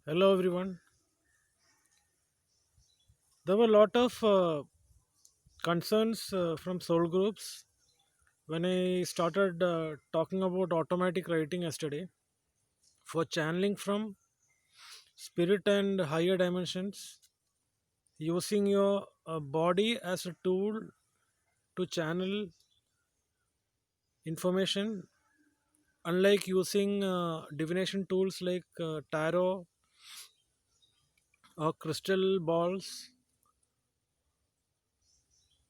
Hello everyone. There were a lot of concerns from soul groups when I started talking about automatic writing yesterday for channeling from spirit and higher dimensions, using your body as a tool to channel information, unlike using divination tools like tarot or crystal balls.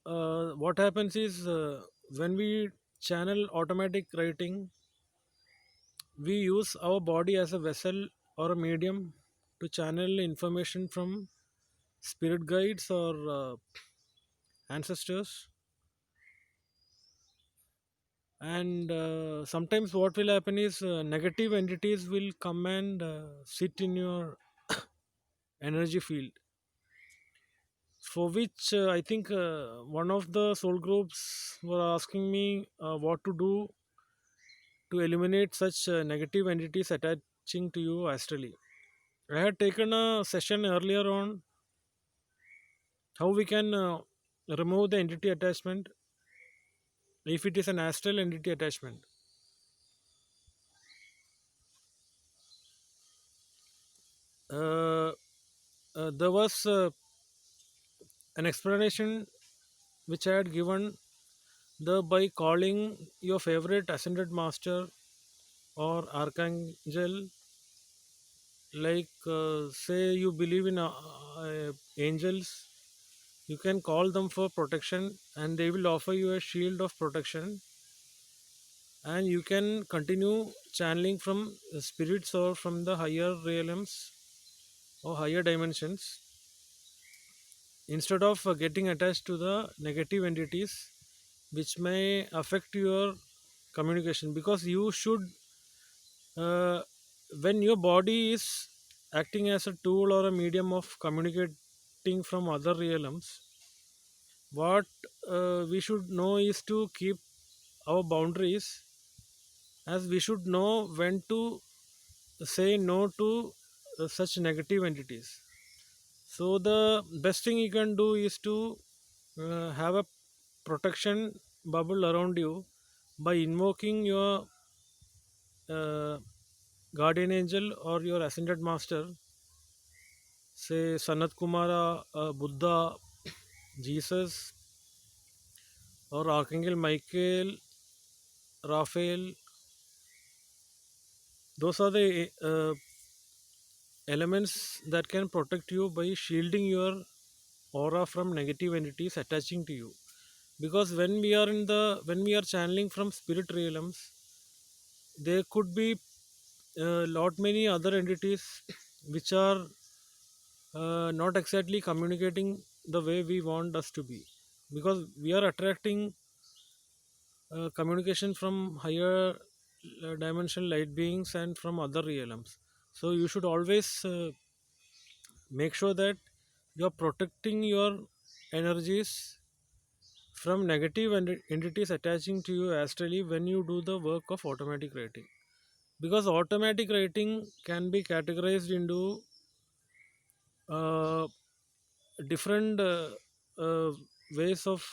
What happens is when we channel automatic writing, we use our body as a vessel or a medium to channel information from spirit guides or ancestors. And sometimes what will happen is negative entities will come and sit in your energy field, for which I think one of the soul groups were asking me what to do to eliminate such negative entities attaching to you astrally. I had taken a session earlier on how we can remove the entity attachment if it is an astral entity attachment. uh, there was an explanation which I had given, the by calling your favorite ascended master or archangel, like say you believe in angels, you can call them for protection and they will offer you a shield of protection, and you can continue channeling from spirits or from the higher realms or higher dimensions, instead of getting attached to the negative entities which may affect your communication. Because you should uh, when your body is acting as a tool or a medium of communicating from other realms, what we should know is to keep our boundaries, as we should know when to say no to such negative entities. So the best thing you can do is to have a protection bubble around you by invoking your uh, guardian angel or your ascended master, say Sanat Kumara, Buddha, Jesus, or Archangel Michael, Raphael. Those are the elements that can protect you by shielding your aura from negative entities attaching to you. Because when we are channeling from spirit realms, there could be a lot many other entities which are not exactly communicating the way we want us to be, because we are attracting communication from higher dimensional light beings and from other realms. So you should always make sure that you are protecting your energies from negative entities attaching to you astrally when you do the work of automatic writing. Because automatic writing can be categorized into uh, different ways of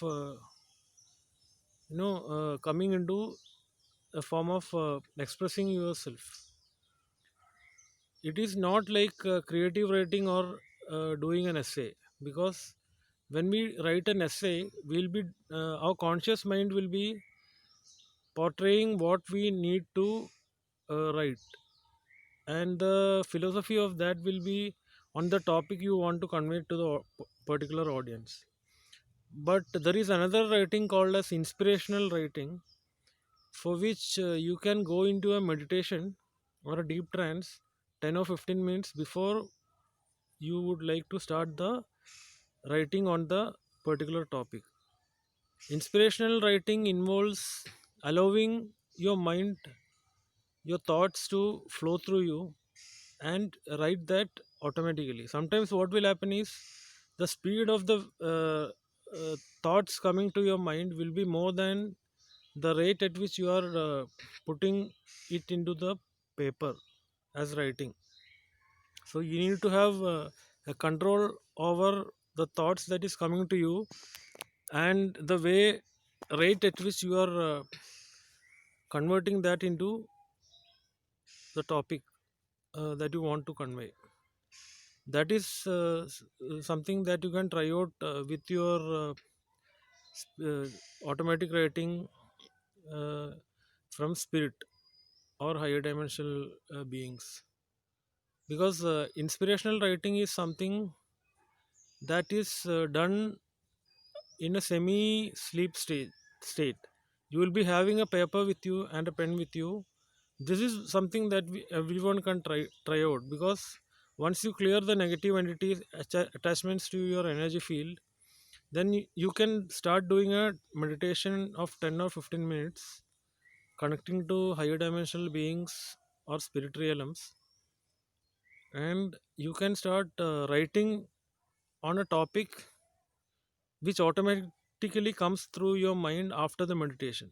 coming into a form of expressing yourself. It is not like creative writing or doing an essay. Because when we write an essay, we'll be our conscious mind will be portraying what we need to write, and the philosophy of that will be on the topic you want to convey to the particular audience. But there is another writing called as inspirational writing, for which you can go into a meditation or a deep trance 10 or 15 minutes before you would like to start the writing on the particular topic. Inspirational writing involves allowing your mind, your thoughts to flow through you and write that automatically. Sometimes what will happen is the speed of the thoughts coming to your mind will be more than the rate at which you are putting it into the paper as writing. So you need to have a control over the thoughts that is coming to you, and the way rate at which you are converting that into the topic that you want to convey. That is something that you can try out with your automatic writing uh, from spirit or higher dimensional beings, because inspirational writing is something that is done in a semi sleep state. You will be having a paper with you and a pen with you. This is something that everyone can try out, because once you clear the negative entities attachments to your energy field, then you can start doing a meditation of 10 or 15 minutes, connecting to higher dimensional beings or spirit realms, and you can start writing on a topic which automatically comes through your mind after the meditation.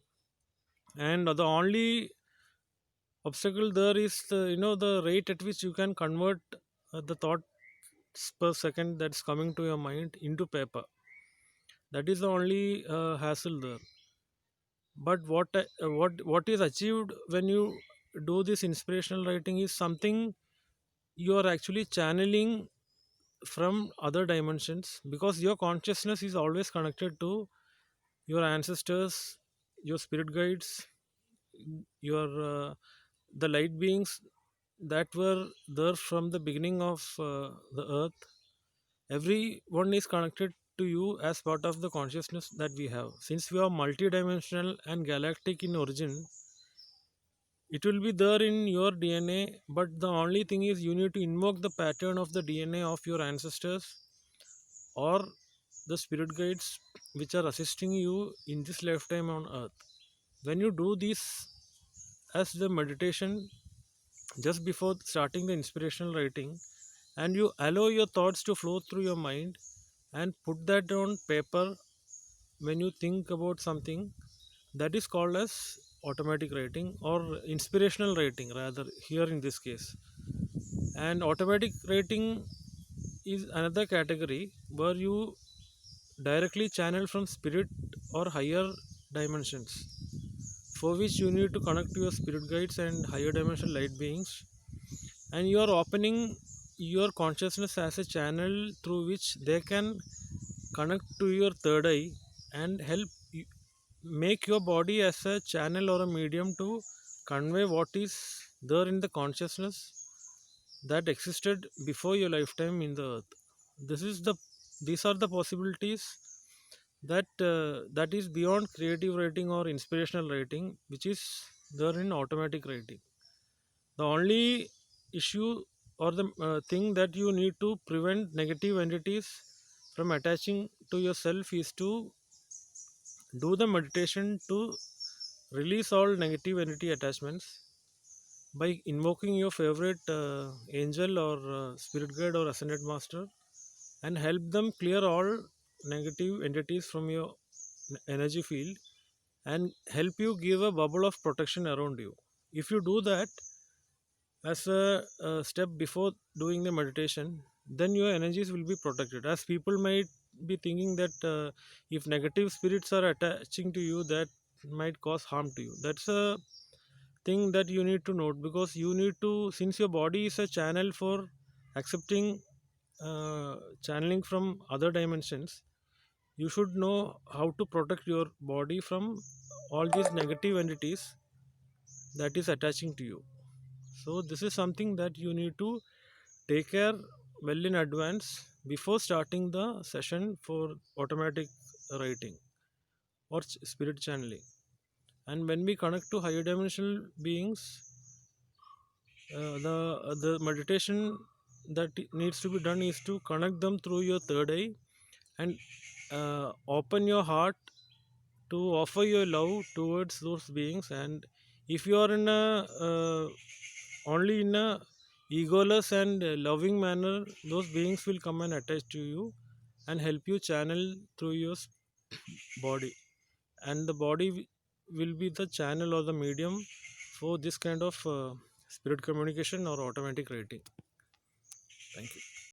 And the only obstacle there is the rate at which you can convert the thoughts per second that's coming to your mind into paper. That is the only hassle there. But what is achieved when you do this inspirational writing is something you are actually channeling from other dimensions, because your consciousness is always connected to your ancestors, your spirit guides, your the light beings that were there from the beginning of the earth. Everyone is connected to you as part of the consciousness that we have. Since we are multidimensional and galactic in origin, it will be there in your DNA, but the only thing is you need to invoke the pattern of the DNA of your ancestors or the spirit guides which are assisting you in this lifetime on earth. When you do this as the meditation just before starting the inspirational writing, and you allow your thoughts to flow through your mind and put that on paper when you think about something, that is called as automatic writing or inspirational writing rather here in this case. And automatic writing is another category where you directly channel from spirit or higher dimensions, for which you need to connect to your spirit guides and higher dimensional light beings, and you are opening your consciousness as a channel through which they can connect to your third eye and help you make your body as a channel or a medium to convey what is there in the consciousness that existed before your lifetime in the earth. These are the possibilities that is beyond creative writing or inspirational writing, which is there in automatic writing. The only issue or the thing that you need to prevent negative entities from attaching to yourself is to do the meditation to release all negative entity attachments by invoking your favorite angel or spirit guide or ascended master, and help them clear all negative entities from your energy field and help you give a bubble of protection around you. If you do that as a step before doing the meditation, then your energies will be protected. As people might be thinking that if negative spirits are attaching to you, that might cause harm to you. That's a thing that you need to note, because you need to, since your body is a channel for accepting channeling from other dimensions, you should know how to protect your body from all these negative entities that is attaching to you. So this is something that you need to take care well in advance before starting the session for automatic writing or spirit channeling. And when we connect to higher dimensional beings, the meditation that needs to be done is to connect them through your third eye and open your heart to offer your love towards those beings. And if you are in a only in a egoless and loving manner, those beings will come and attach to you and help you channel through your body, and the body will be the channel or the medium for this kind of spirit communication or automatic writing. Thank you.